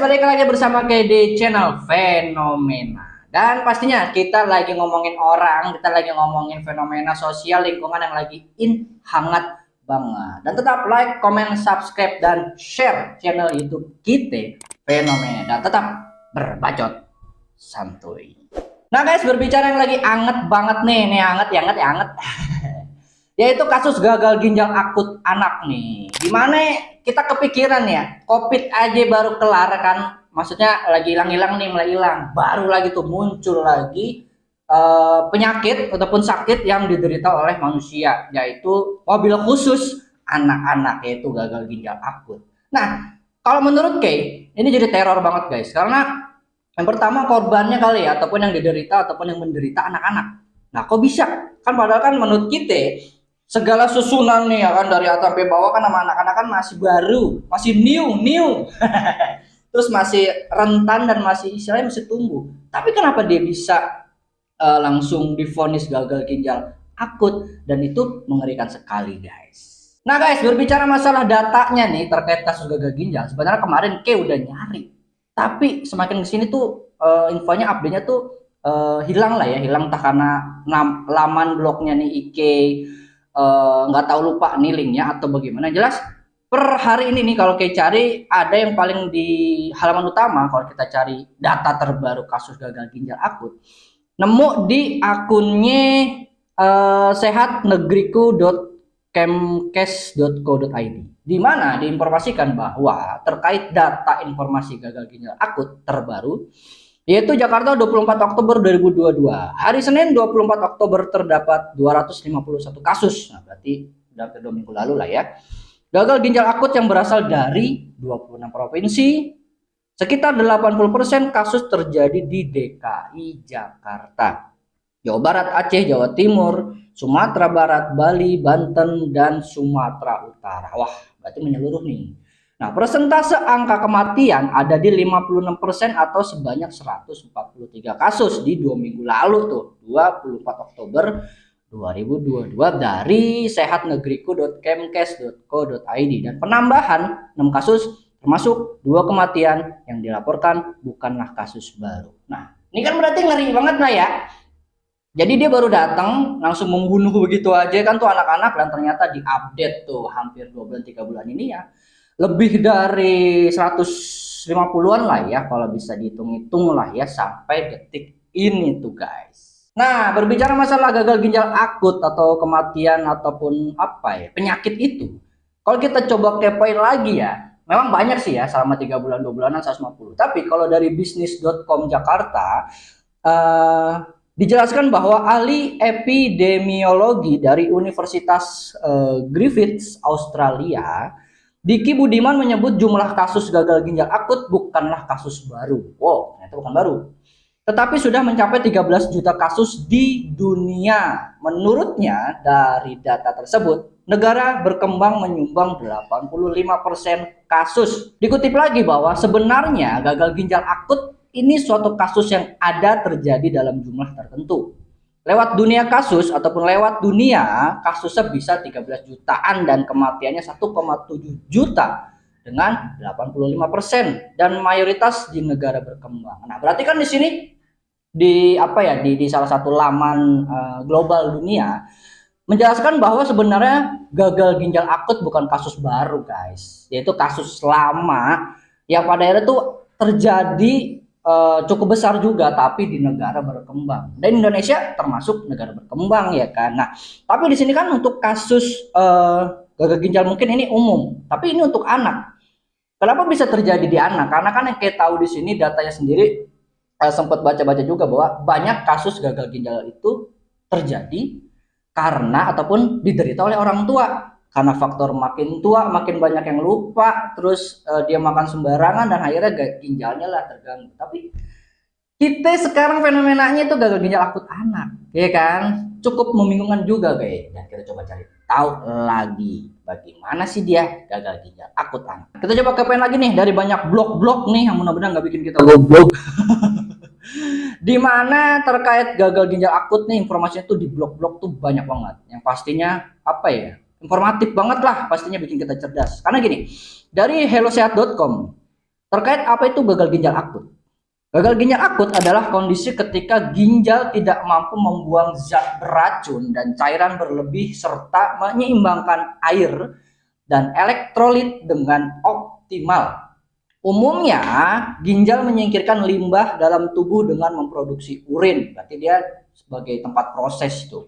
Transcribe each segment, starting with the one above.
balik lagi bersama kayak di channel Fenomena. Dan pastinya kita lagi ngomongin orang, kita lagi ngomongin fenomena sosial lingkungan yang lagi hangat banget. Dan tetap like, comment, subscribe, dan share channel YouTube kita Fenomena. Dan tetap berbacot santuy. Nah guys, berbicara yang lagi anget banget nih anget. Yaitu kasus gagal ginjal akut anak nih. Dimana kita kepikiran ya, COVID aja baru kelar kan, maksudnya lagi hilang-hilang nih, mulai hilang, baru lagi tuh muncul lagi penyakit ataupun sakit yang diderita oleh manusia, yaitu mobil khusus anak-anak, yaitu gagal ginjal akut. Nah, kalau menurut Kay, ini jadi teror banget guys, karena yang pertama korbannya kali ya, ataupun yang diderita ataupun yang menderita anak-anak. Nah, kok bisa? Kan padahal kan menurut kita segala susunan nih ya kan, dari atas sampai bawah kan sama anak-anak kan masih baru, masih new terus masih rentan dan masih istilahnya masih tumbuh. Tapi kenapa dia bisa langsung divonis gagal ginjal akut, dan itu mengerikan sekali guys. Nah guys, berbicara masalah datanya nih terkait kasus gagal ginjal, sebenarnya kemarin udah nyari, tapi semakin kesini tuh infonya, update-nya tuh hilang lah ya, hilang entah karena laman blognya nih IG nggak tahu, lupa nih linknya atau bagaimana. Jelas per hari ini nih kalau kita cari, ada yang paling di halaman utama kalau kita cari data terbaru kasus gagal ginjal akut, nemu di akunnya sehatnegriku.kemkes.co.id, di mana diinformasikan bahwa terkait data informasi gagal ginjal akut terbaru, yaitu Jakarta 24 Oktober 2022. Hari Senin 24 Oktober terdapat 251 kasus. Nah, berarti udah ke 2 minggu lalu lah ya. Gagal ginjal akut yang berasal dari 26 provinsi. Sekitar 80% kasus terjadi di DKI Jakarta, Jawa Barat, Aceh, Jawa Timur, Sumatera Barat, Bali, Banten, dan Sumatera Utara. Wah, berarti menyeluruh nih. Nah, persentase angka kematian ada di 56% atau sebanyak 143 kasus di 2 minggu lalu tuh, 24 Oktober 2022 dari sehatnegriku.kemkes.co.id, dan penambahan 6 kasus termasuk 2 kematian yang dilaporkan bukanlah kasus baru. Nah, ini kan berarti ngeri banget lah ya. Jadi dia baru datang langsung membunuh begitu aja kan tuh anak-anak, dan ternyata diupdate tuh hampir 2 bulan 3 bulan ini ya, lebih dari 150-an lah ya kalau bisa dihitung-hitung lah ya sampai detik ini tuh guys. Nah, berbicara masalah gagal ginjal akut atau kematian ataupun apa ya, penyakit itu, kalau kita coba kepoin lagi ya, memang banyak sih ya, selama 3 bulan 2 bulanan 150. Tapi kalau dari bisnis.com Jakarta dijelaskan bahwa ahli epidemiologi dari Universitas Griffiths Australia, Diki Budiman, menyebut jumlah kasus gagal ginjal akut bukanlah kasus baru. Wow, ternyata bukan baru. Tetapi sudah mencapai 13 juta kasus di dunia. Menurutnya, dari data tersebut, negara berkembang menyumbang 85% kasus. Dikutip lagi bahwa sebenarnya gagal ginjal akut ini suatu kasus yang ada terjadi dalam jumlah tertentu. Lewat dunia kasus ataupun lewat dunia kasusnya bisa 13 jutaan dan kematiannya 1,7 juta dengan 85%, dan mayoritas di negara berkembang. Nah, berarti kan di sini di salah satu laman global dunia menjelaskan bahwa sebenarnya gagal ginjal akut bukan kasus baru guys, yaitu kasus lama yang pada akhirnya tuh terjadi cukup besar juga, tapi di negara berkembang, dan Indonesia termasuk negara berkembang ya kan. Nah, tapi di sini kan untuk kasus gagal ginjal mungkin ini umum, tapi ini untuk anak. Kenapa bisa terjadi di anak? Karena kan yang kita tahu di sini datanya sendiri, sempat baca-baca juga bahwa banyak kasus gagal ginjal itu terjadi karena ataupun diderita oleh orang tua. Karena faktor makin tua makin banyak yang lupa, terus dia makan sembarangan dan akhirnya ginjalnya lah terganggu. Tapi kita sekarang fenomenanya itu gagal ginjal akut anak, ya kan? Cukup membingungkan juga guys. Dan kita coba cari tahu lagi bagaimana sih dia gagal ginjal akut anak. Kita coba kepoin lagi nih dari banyak blog-blog nih yang mudah-mudahan nggak bikin kita goblok. Di mana terkait gagal ginjal akut nih, informasinya tuh di blog-blog tuh banyak banget. Yang pastinya apa ya? Informatif banget lah, pastinya bikin kita cerdas. Karena gini, dari hellosehat.com Terkait apa itu gagal ginjal akut? Gagal ginjal akut adalah kondisi ketika ginjal tidak mampu membuang zat beracun dan cairan berlebih serta menyeimbangkan air dan elektrolit dengan optimal. Umumnya, ginjal menyingkirkan limbah dalam tubuh dengan memproduksi urin. Berarti dia sebagai tempat proses itu.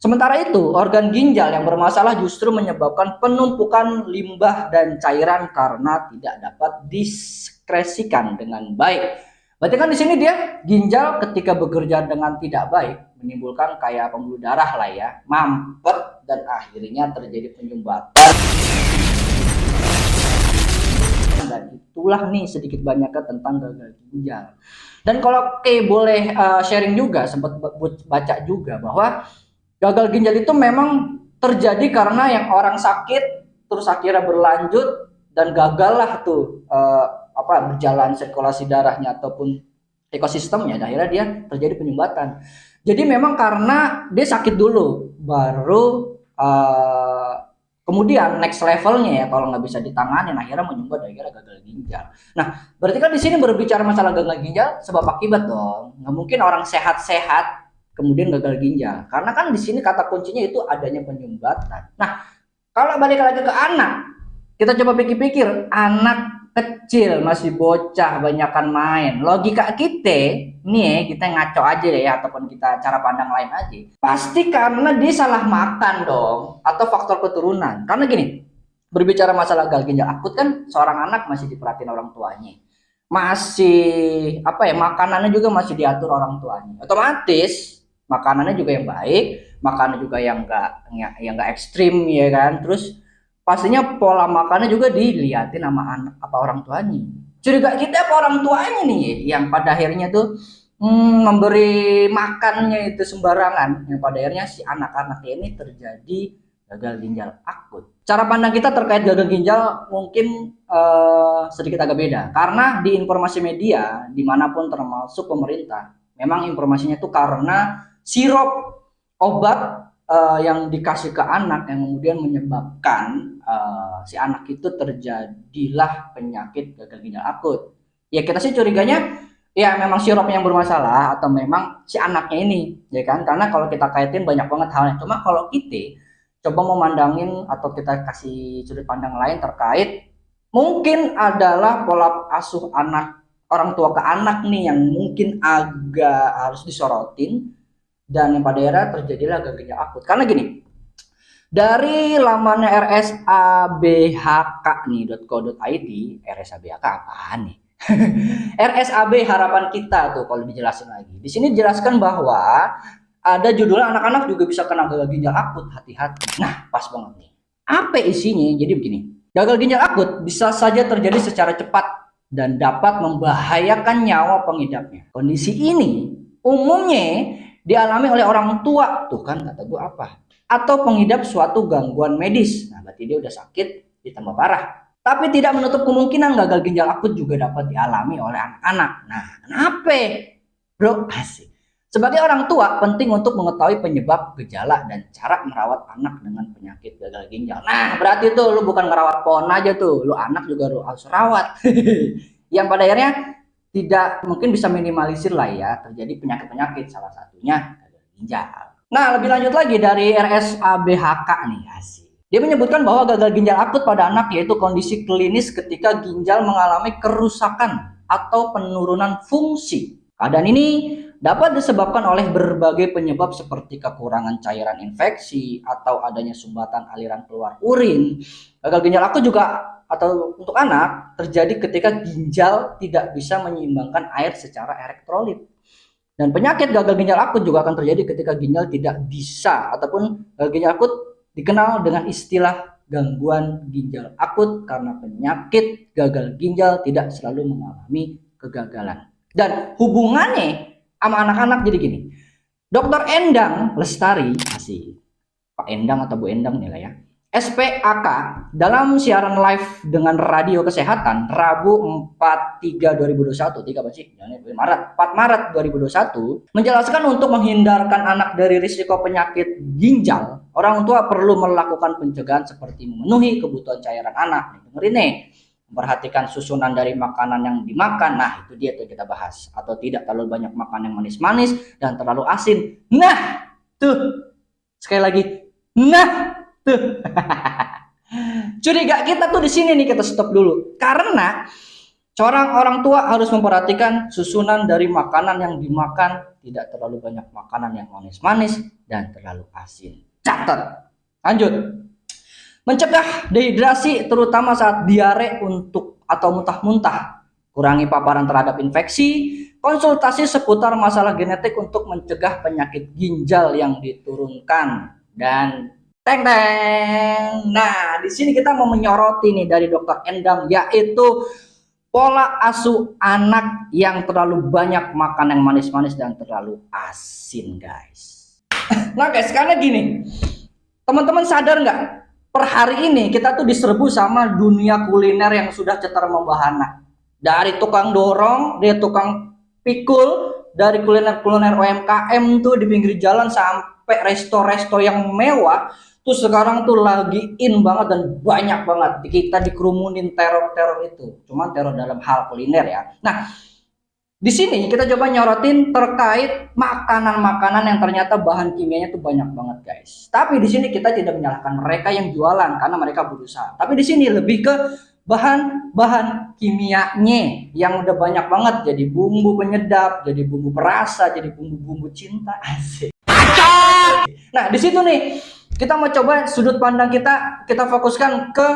Sementara itu, organ ginjal yang bermasalah justru menyebabkan penumpukan limbah dan cairan karena tidak dapat diskresikan dengan baik. Berarti kan di sini dia ginjal ketika bekerja dengan tidak baik menimbulkan kayak pembuluh darah lah ya, mampet dan akhirnya terjadi penyumbatan. Dan itulah nih sedikit banyaknya tentang gagal ginjal. Dan kalau boleh sharing juga, sempat baca juga bahwa gagal ginjal itu memang terjadi karena yang orang sakit terus akhirnya berlanjut dan gagal lah tuh berjalan sirkulasi darahnya ataupun ekosistemnya, dan akhirnya dia terjadi penyumbatan. Jadi memang karena dia sakit dulu baru kemudian next levelnya ya, kalau nggak bisa ditangani akhirnya menyumbat akhirnya gagal ginjal. Nah, berarti kan di sini berbicara masalah gagal ginjal sebab akibat dong. Nggak mungkin orang sehat-sehat kemudian gagal ginjal. Karena kan di sini kata kuncinya itu adanya penyumbatan. Nah, kalau balik lagi ke anak, kita coba pikir-pikir, anak kecil masih bocah banyakan main, logika kita nih, kita ngaco aja ya, ataupun kita cara pandang lain aja, pasti karena dia salah makan dong, atau faktor keturunan. Karena gini, berbicara masalah gagal ginjal akut kan seorang anak masih diperhatiin orang tuanya, masih makanannya juga masih diatur orang tuanya, otomatis makanannya juga yang baik, makanan juga yang enggak ekstrim ya kan. Terus pastinya pola makannya juga dilihatin sama anak orang tuanya. Curiga kita apa orang tuanya nih yang pada akhirnya tuh memberi makannya itu sembarangan, yang pada akhirnya si anak-anak ini terjadi gagal ginjal akut. Cara pandang kita terkait gagal ginjal mungkin sedikit agak beda, karena di informasi media dimanapun termasuk pemerintah, memang informasinya itu karena sirup obat yang dikasih ke anak yang kemudian menyebabkan si anak itu terjadilah penyakit gagal ginjal akut. Ya kita sih curiganya ya memang sirupnya yang bermasalah atau memang si anaknya ini, ya kan? Karena kalau kita kaitin banyak banget halnya. Cuma kalau kita coba memandangin atau kita kasih sudut pandang lain terkait mungkin adalah pola asuh anak, orang tua ke anak nih yang mungkin agak harus disorotin, dan yang pada era terjadilah gagal ginjal akut. Karena gini, dari laman rsabhk.co.id, rsabhk apaan nih? RSAB harapan kita tuh kalau dijelasin lagi. Di sini dijelaskan bahwa ada judulnya anak-anak juga bisa kena gagal ginjal akut, hati-hati. Nah, pas banget nih. Apa isinya? Jadi begini, gagal ginjal akut bisa saja terjadi secara cepat dan dapat membahayakan nyawa pengidapnya. Kondisi ini umumnya dialami oleh orang tua, tuh kan kata gue apa, atau pengidap suatu gangguan medis. Nah, berarti dia udah sakit ditambah parah. Tapi tidak menutup kemungkinan gagal ginjal akut juga dapat dialami oleh anak-anak. Nah, kenapa bro? Asik. Sebagai orang tua penting untuk mengetahui penyebab, gejala, dan cara merawat anak dengan penyakit gagal ginjal. Nah, berarti tuh lu bukan ngerawat pohon aja tuh, lu anak juga lu harus rawat. Yang pada akhirnya tidak mungkin bisa minimalisir lah ya terjadi penyakit-penyakit, salah satunya gagal ginjal. Nah, lebih lanjut lagi dari RSABHK nih, asik. Dia menyebutkan bahwa gagal ginjal akut pada anak yaitu kondisi klinis ketika ginjal mengalami kerusakan atau penurunan fungsi. Keadaan ini dapat disebabkan oleh berbagai penyebab seperti kekurangan cairan infeksi atau adanya sumbatan aliran keluar urin. Gagal ginjal akut juga atau untuk anak terjadi ketika ginjal tidak bisa menyeimbangkan air secara elektrolit. Dan penyakit gagal ginjal akut juga akan terjadi ketika ginjal tidak bisa, ataupun gagal ginjal akut dikenal dengan istilah gangguan ginjal akut karena penyakit gagal ginjal tidak selalu mengalami kegagalan. Dan hubungannya sama anak-anak jadi gini. Dr. Endang Lestari, asik, Pak Endang atau Bu Endang nih lah ya, SPAK dalam siaran live dengan Radio Kesehatan Rabu 4/3/2021, 3 apa sih? 4 Maret 2021, menjelaskan untuk menghindarkan anak dari risiko penyakit ginjal, orang tua perlu melakukan pencegahan seperti memenuhi kebutuhan cairan anak. Dengerin nih, memperhatikan susunan dari makanan yang dimakan. Nah, itu dia tuh kita bahas. Atau tidak terlalu banyak makan yang manis-manis dan terlalu asin. Nah, tuh. Sekali lagi. Nah, tuh. Curiga kita tuh di sini nih, kita stop dulu. Karena seorang orang tua harus memperhatikan susunan dari makanan yang dimakan, tidak terlalu banyak makanan yang manis-manis dan terlalu asin. Catat. Lanjut. Mencegah dehidrasi terutama saat diare untuk atau muntah-muntah. Kurangi paparan terhadap infeksi, konsultasi seputar masalah genetik untuk mencegah penyakit ginjal yang diturunkan. Dan teng teng. Nah, di sini kita mau menyoroti nih dari Dr. Endang, yaitu pola asuh anak yang terlalu banyak makan yang manis-manis dan terlalu asin, guys. Nah, guys, karena gini, teman-teman sadar nggak? Per hari ini kita tuh diserbu sama dunia kuliner yang sudah cetar membahana. Dari tukang dorong, dari tukang pikul, dari kuliner-kuliner UMKM tuh di pinggir jalan sampai resto-resto yang mewah tuh sekarang tuh lagi in banget dan banyak banget kita dikerumunin teror-teror itu. Cuman teror dalam hal kuliner ya. Nah, di sini kita coba nyorotin terkait makanan-makanan yang ternyata bahan kimianya tuh banyak banget, guys. Tapi di sini kita tidak menyalahkan mereka yang jualan karena mereka berusaha. Tapi di sini lebih ke bahan-bahan kimianya yang udah banyak banget, jadi bumbu penyedap, jadi bumbu perasa, jadi bumbu-bumbu cinta. Asik. Nah, di situ nih kita mau coba sudut pandang kita fokuskan ke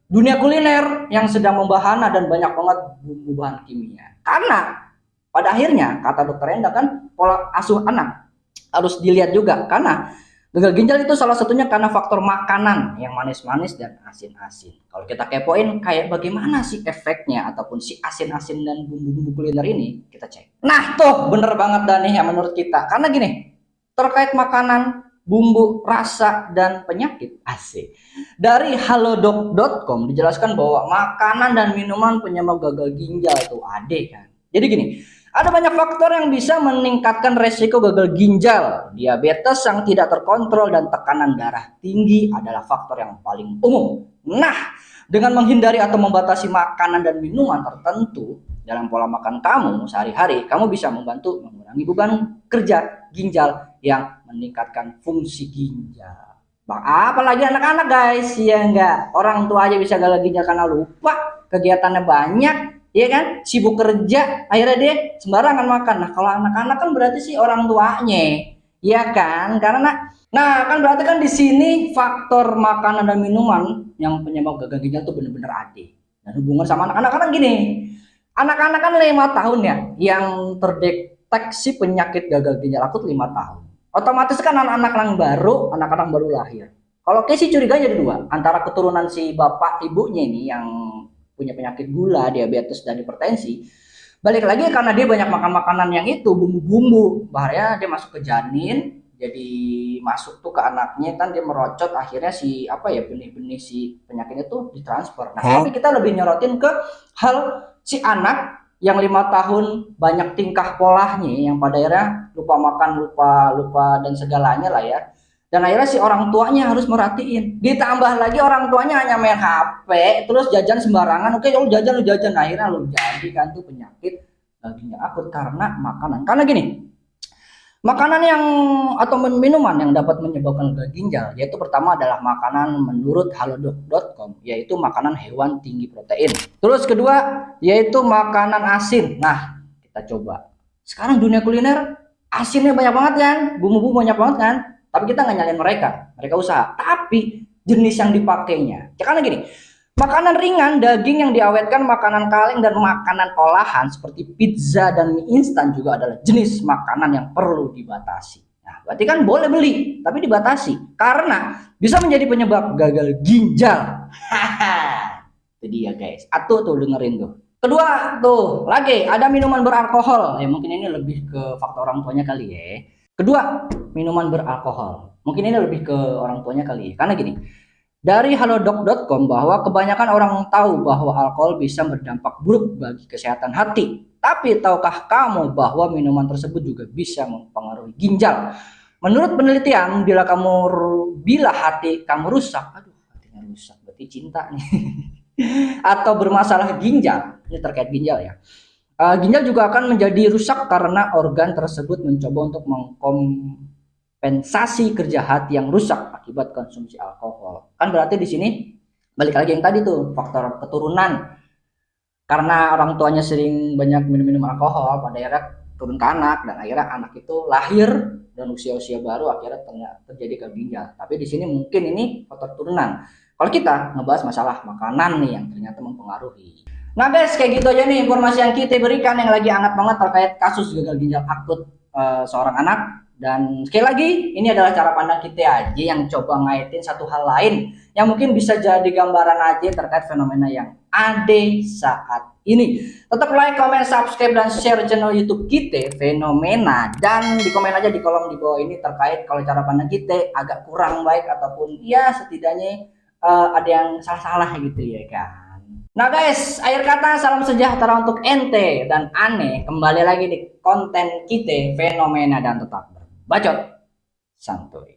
dunia kuliner yang sedang membahana dan banyak banget bumbu bahan kimia. Karena pada akhirnya, kata dokter Enda kan, pola asuh anak harus dilihat juga. Karena gagal ginjal itu salah satunya karena faktor makanan yang manis-manis dan asin-asin. Kalau kita kepoin kayak bagaimana sih efeknya ataupun si asin-asin dan bumbu-bumbu kuliner ini, kita cek. Nah tuh, bener banget Dani ya menurut kita. Karena gini, terkait makanan, bumbu, rasa, dan penyakit, asik. Dari halodoc.com dijelaskan bahwa makanan dan minuman penyebab gagal ginjal itu ada kan. Jadi gini, ada banyak faktor yang bisa meningkatkan resiko gagal ginjal. Diabetes yang tidak terkontrol dan tekanan darah tinggi adalah faktor yang paling umum. Nah, dengan menghindari atau membatasi makanan dan minuman tertentu dalam pola makan kamu sehari-hari, kamu bisa membantu mengurangi beban kerja ginjal yang meningkatkan fungsi ginjal. Apalagi anak-anak, guys, ya enggak? Orang tua aja bisa gagal ginjal karena lupa, kegiatannya banyak. Iya kan, sibuk kerja, akhirnya dia sembarangan makan. Nah, kalau anak-anak kan berarti sih orang tuanya, iya kan? Karena, nah kan berarti kan di sini faktor makanan dan minuman yang penyebab gagal ginjal tuh bener-bener ada. Dan hubungan sama anak-anak kan gini, anak-anak kan 5 tahun ya, yang terdeteksi penyakit gagal ginjal akut 5 tahun. Otomatis kan anak-anak yang baru, anak-anak baru lahir. Kalau kayak sih curiganya ada dua, antara keturunan si bapak ibunya ini yang punya penyakit gula, diabetes, dan hipertensi. Balik lagi karena dia banyak makan makanan yang itu bumbu-bumbu, bahaya dia masuk ke janin, jadi masuk tuh ke anaknya kan dia merocot, akhirnya si apa ya benih-benih si penyakitnya tuh ditransfer. Nah, tapi kita lebih nyorotin ke hal si anak yang 5 tahun banyak tingkah polanya yang pada akhirnya lupa makan, lupa dan segalanya lah ya. Dan akhirnya si orang tuanya harus merhatiin. Ditambah lagi orang tuanya hanya main HP, terus jajan sembarangan. Oke, lu jajan. Akhirnya lu jadi kan tuh penyakit ginjal akut karena makanan. Karena gini, makanan yang atau minuman yang dapat menyebabkan gagal ginjal, yaitu pertama adalah makanan menurut halodoc.com, yaitu makanan hewan tinggi protein. Terus kedua, yaitu makanan asin. Nah, kita coba. Sekarang dunia kuliner asinnya banyak banget kan, bumbu-bumbu banyak banget kan. Tapi kita nggak nyalain mereka usaha. Tapi jenis yang dipakainya. Ya karena gini, makanan ringan, daging yang diawetkan, makanan kaleng, dan makanan olahan seperti pizza dan mie instan juga adalah jenis makanan yang perlu dibatasi. Nah, berarti kan boleh beli, tapi dibatasi. Karena bisa menjadi penyebab gagal ginjal. Haha, itu dia guys. Atuh tuh dengerin tuh. Kedua tuh, lagi ada minuman beralkohol. Ya mungkin ini lebih ke faktor orang tuanya kali ya. Kedua, minuman beralkohol. Mungkin ini lebih ke orang tuanya kali. Karena gini, dari halodoc.com bahwa kebanyakan orang tahu bahwa alkohol bisa berdampak buruk bagi kesehatan hati. Tapi tahukah kamu bahwa minuman tersebut juga bisa mempengaruhi ginjal? Menurut penelitian, bila hati kamu rusak, aduh hatinya rusak, berarti cinta nih. atau bermasalah ginjal, ini terkait ginjal ya. Ginjal juga akan menjadi rusak karena organ tersebut mencoba untuk mengkompensasi kerja hati yang rusak akibat konsumsi alkohol. Kan berarti di sini balik lagi yang tadi tuh faktor keturunan, karena orang tuanya sering banyak minum-minum alkohol, pada akhirnya turun ke anak, dan akhirnya anak itu lahir dan usia-usia baru akhirnya terjadi gagal ginjal. Tapi di sini mungkin ini faktor turunan. Kalau kita ngebahas masalah makanan nih yang ternyata mempengaruhi. Nah guys, kayak gitu aja nih informasi yang kita berikan yang lagi hangat banget terkait kasus gagal ginjal akut seorang anak. Dan sekali lagi, ini adalah cara pandang kita aja yang coba ngaitin satu hal lain yang mungkin bisa jadi gambaran aja terkait fenomena yang ada saat ini. Tetap like, comment, subscribe, dan share channel YouTube kita Fenomena, dan di komen aja di kolom di bawah ini terkait kalau cara pandang kita agak kurang baik ataupun ya setidaknya ada yang salah-salah gitu ya kan. Nah guys, akhir kata salam sejahtera untuk ente dan aneh. Kembali lagi di konten kita Fenomena, dan tetap berbacot santuy.